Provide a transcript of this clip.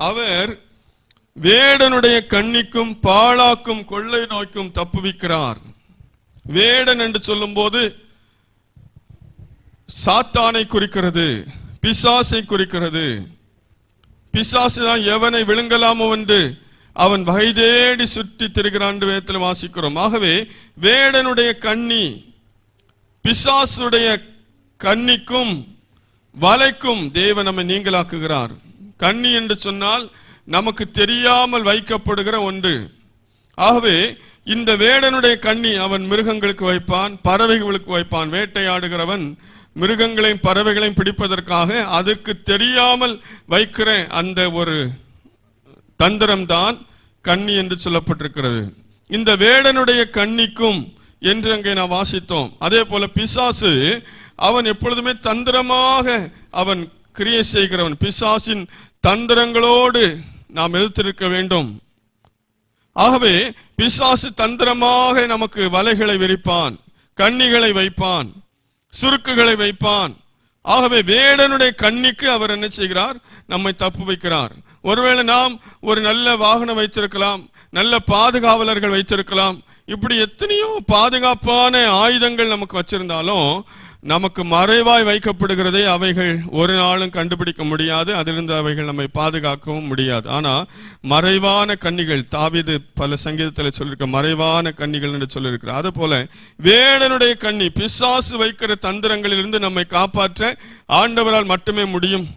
அவர் வேடனுடைய கண்ணிக்கும் பாழாக்கும் கொள்ளை நோய்க்கும் தப்புவிக்கிறார். வேடன் என்று சொல்லும் போது சாத்தானை குறிக்கிறது, பிசாசை குறிக்கிறது. பிசாசு தான் எவனை விழுங்கலாமோ என்று அவன் வகை தேடி சுற்றி திரிகிறான் வேதத்தில் வாசிக்கிறோம். ஆகவே வேடனுடைய கண்ணி பிசாசுடைய கண்ணிக்கும் வலைக்கும் தேவன் நம்மை நீங்களாக்குகிறார். கண்ணி என்று சொன்னால் நமக்கு தெரியாமல் வைக்கப்படுகிற ஒன்று. ஆகவே இந்த வேடனுடைய கண்ணி அவன் மிருகங்களுக்கு வைப்பான், பறவைகளுக்கு வைப்பான். வேட்டையாடுகிறவன் மிருகங்களையும் பறவைகளையும் பிடிப்பதற்காக அதற்கு தெரியாமல் வைக்கிற அந்த ஒரு தந்திரம்தான் கண்ணி என்று சொல்லப்பட்டிருக்கிறது. இந்த வேடனுடைய கண்ணிக்கும் என்று அங்கே நான் வாசித்தோம். அதே போல பிசாசு அவன் எப்பொழுதுமே தந்திரமாக அவன் கிரியை செய்கிறவன். பிசாசின் தந்திரங்களோடு நாம் எதிர்த்திருக்க வேண்டும். ஆகவே பிசாசு தந்திரமாக நமக்கு வலைகளை விரிப்பான், கண்ணிகளை வைப்பான், சுருக்குகளை வைப்பான். ஆகவே வேடனுடைய கண்ணிக்கு அவர் என்ன செய்கிறார்? நம்மை தப்பு வைக்கிறார். ஒருவேளை நாம் ஒரு நல்ல வாகனம் வைத்திருக்கலாம், நல்ல பாதுகாவலர்கள் வைத்திருக்கலாம், இப்படி எத்தனையோ பாதுகாப்பான ஆயுதங்கள் நமக்கு வச்சிருந்தாலும் நமக்கு மறைவாய் வைக்கப்படுகிறதே அவைகள் ஒரு நாளும் கண்டுபிடிக்க முடியாது. அதிலிருந்து அவைகள் நம்மை பாதுகாக்கவும் முடியாது. ஆனா மறைவான கண்ணிகள், தாவீது பல சங்கீதத்தில் சொல்லியிருக்க மறைவான கண்ணிகள் என்று சொல்லியிருக்கிறார். அது போல வேடனுடைய கண்ணி, பிசாசு வைக்கிற தந்திரங்களிலிருந்து நம்மை காப்பாற்ற ஆண்டவரால் மட்டுமே முடியும்.